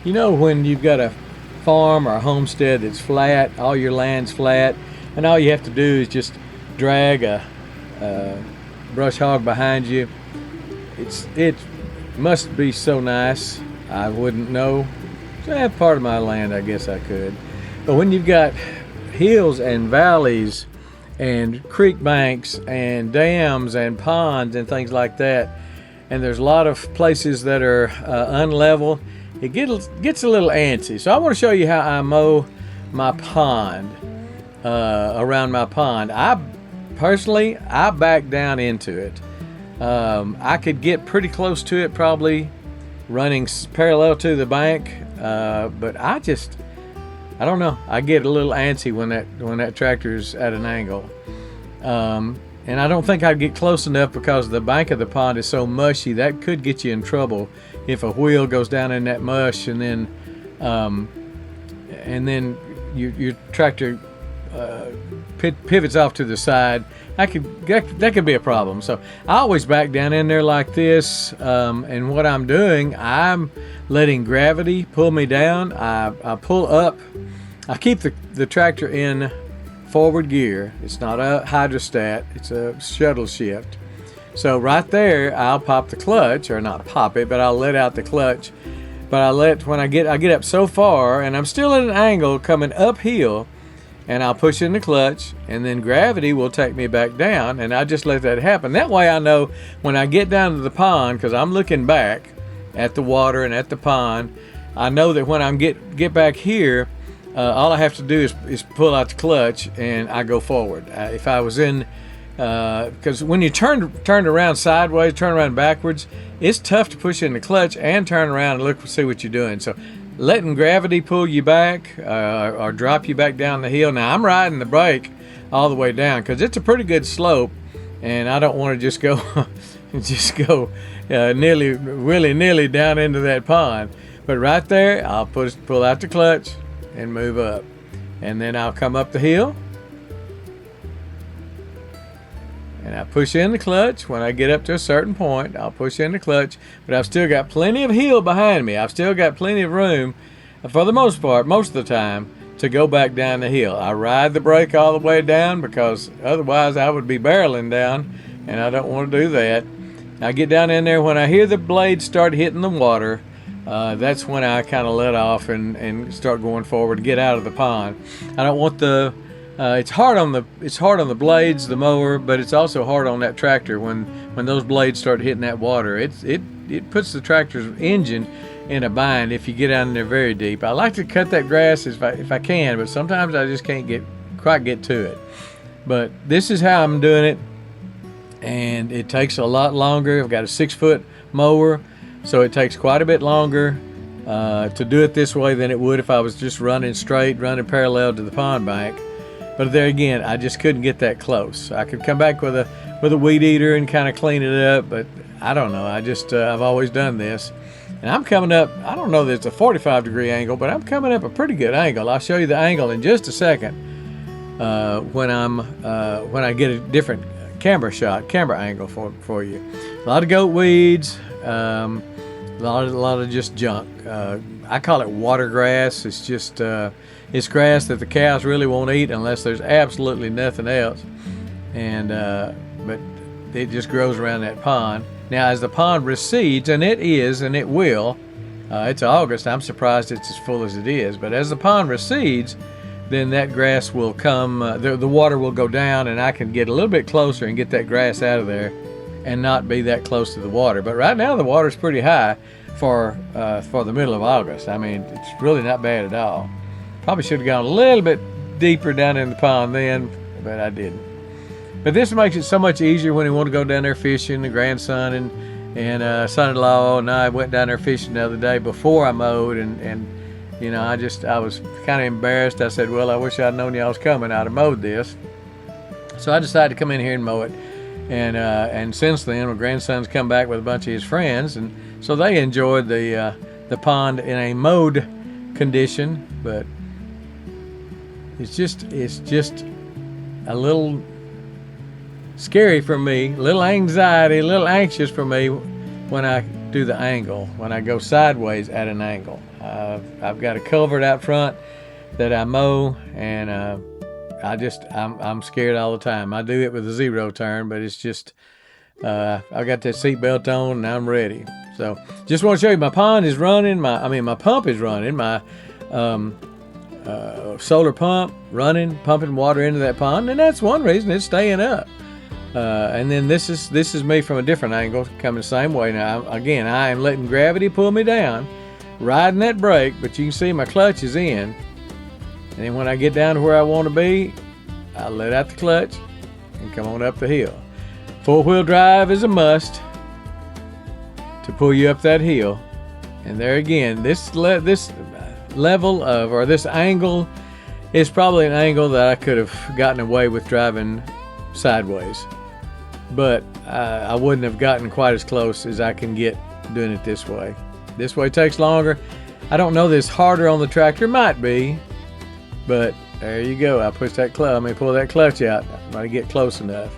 You know, when you've got a farm or a homestead that's flat, all your land's flat, and all you have to do is just drag a brush hog behind you. It must be so nice. I wouldn't know. So I have part of my land, I guess I could. But when you've got hills and valleys and creek banks and dams and ponds and things like that, and there's a lot of places that are unlevel, it gets a little antsy. So I want to show you how I mow my pond, around my pond. I back down into it. I could get pretty close to it, probably running parallel to the bank, but I don't know. I get a little antsy when that tractor's at an angle. And I don't think I'd get close enough because the bank of the pond is so mushy. That could get you in trouble if a wheel goes down in that mush and then your tractor pivots off to the side. That could be a problem. So I always back down in there like this, and what I'm doing, I'm letting gravity pull me down. I pull up. I keep the tractor in forward gear. It's not a hydrostat, it's a shuttle shift. So right there, I'll pop the clutch, or not pop it, but I'll let out the clutch. But when I get up so far, and I'm still at an angle coming uphill, and I'll push in the clutch, and then gravity will take me back down, and I just let that happen. That way I know when I get down to the pond, because I'm looking back at the water and at the pond, I know that when I get back here, all I have to do is pull out the clutch and I go forward. If I was in, because when you turn around sideways, turn around backwards, it's tough to push in the clutch and turn around and look and see what you're doing. So letting gravity pull you back or drop you back down the hill. Now I'm riding the brake all the way down because it's a pretty good slope, and I don't want to just go willy-nilly down into that pond. But right there, I'll pull out the clutch and move up, and then I'll come up the hill and I push in the clutch. When I get up to a certain point, I'll push in the clutch, but I've still got plenty of hill behind me. I've still got plenty of room, for the most part, most of the time, to go back down the hill. I ride the brake all the way down because otherwise I would be barreling down, and I don't want to do that. I get down in there. When I hear the blades start hitting the water, that's when I kind of let off and start going forward to get out of the pond. I don't want it's hard on the blades, the mower, but it's also hard on that tractor when those blades start hitting that water. It puts the tractor's engine in a bind if you get down in there very deep. I like to cut that grass if I can, but sometimes I just can't quite get to it. But this is how I'm doing it, and it takes a lot longer. I've got a 6-foot mower, so it takes quite a bit longer to do it this way than it would if I was just running parallel to the pond bank. But there again, I just couldn't get that close. I could come back with a weed eater and kind of clean it up, but I don't know. I've always done this, and I'm coming up. I don't know that it's a 45-degree angle, but I'm coming up a pretty good angle. I'll show you the angle in just a second when I get a different camera angle for you. A lot of goat weeds. A lot of just junk. I call it water grass. It's just it's grass that the cows really won't eat unless there's absolutely nothing else. And but it just grows around that pond. Now, as the pond recedes, and it will. It's August. I'm surprised it's as full as it is. But as the pond recedes, then that grass will come. The water will go down, and I can get a little bit closer and get that grass out of there, and not be that close to the water. But right now the water's pretty high for the middle of August. I mean, it's really not bad at all. Probably should have gone a little bit deeper down in the pond then, but I didn't. But this makes it so much easier when you want to go down there fishing. The grandson and son-in-law and I went down there fishing the other day before I mowed, and you know, I was kind of embarrassed. I said, well, I wish I'd known y'all was coming. I'd have mowed this. So I decided to come in here and mow it. And since then, my grandson's come back with a bunch of his friends, and so they enjoyed the pond in a mowed condition. But it's just a little scary for me, a little anxiety, a little anxious for me when I do the angle, when I go sideways at an angle. I've got a culvert out front that I mow, and I'm scared all the time. I do it with a 0 turn, but it's just I got that seatbelt on and I'm ready. So just want to show you my pond is running. My pump is running. My solar pump running, pumping water into that pond, and that's one reason it's staying up. And then this is me from a different angle, coming the same way. Now again, I am letting gravity pull me down, riding that brake, but you can see my clutch is in. And then when I get down to where I want to be, I let out the clutch and come on up the hill. 4-wheel drive is a must to pull you up that hill. And there again, this level of, or this angle is probably an angle that I could have gotten away with driving sideways, but I wouldn't have gotten quite as close as I can get doing it this way. This way takes longer. I don't know this harder on the tractor, might be, but there you go. I push that clutch, pull that clutch out. I'm going to get close enough.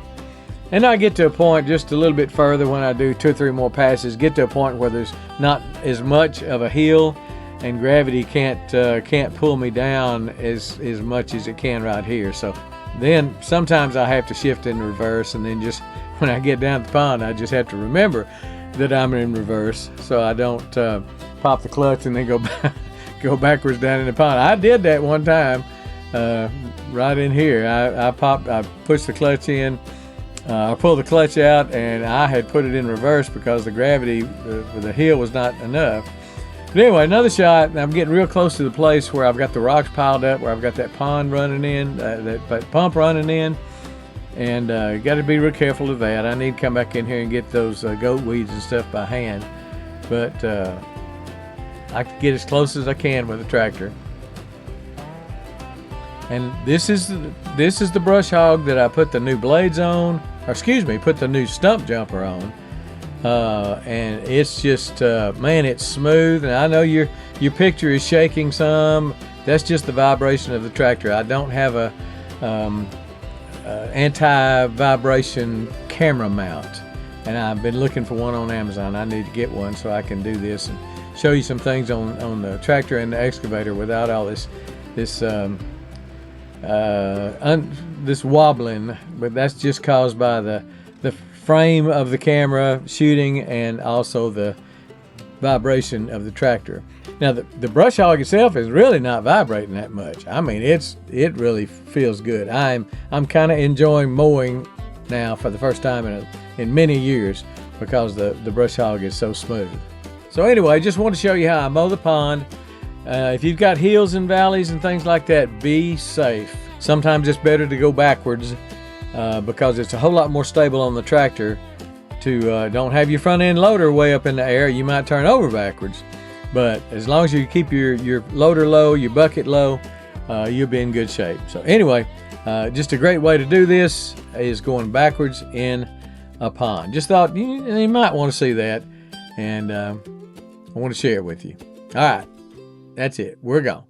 And I get to a point just a little bit further when I do 2 or 3 more passes, get to a point where there's not as much of a hill and gravity can't pull me down as much as it can right here. So then sometimes I have to shift in reverse, and then just when I get down the pond, I just have to remember that I'm in reverse so I don't pop the clutch and then go backwards down in the pond. I did that one time right in here. I pushed the clutch in, I pulled the clutch out, and I had put it in reverse because the gravity for the hill was not enough. But anyway, another shot, and I'm getting real close to the place where I've got the rocks piled up, where I've got that pond running in, that pump running in, and you got to be real careful of that. I need to come back in here and get those goat weeds and stuff by hand, but I can get as close as I can with the tractor. And this is the brush hog that I put the new blades on, or excuse me, put the new stump jumper on. And it's just man, it's smooth. And I know your picture is shaking some. That's just the vibration of the tractor. I don't have a anti-vibration camera mount, and I've been looking for one on Amazon. I need to get one so I can do this and show you some things on the tractor and the excavator without all this wobbling. But that's just caused by the frame of the camera shooting and also the vibration of the tractor. Now the brush hog itself is really not vibrating that much. I mean, it really feels good. I'm kind of enjoying mowing now for the first time in many years because the brush hog is so smooth. So anyway, just want to show you how I mow the pond. If you've got hills and valleys and things like that, be safe. Sometimes it's better to go backwards because it's a whole lot more stable on the tractor to don't have your front end loader way up in the air. You might turn over backwards, but as long as you keep your loader low, your bucket low, you'll be in good shape. So anyway, just a great way to do this is going backwards in a pond. Just thought you might want to see that, and I want to share it with you. All right, that's it. We're gone.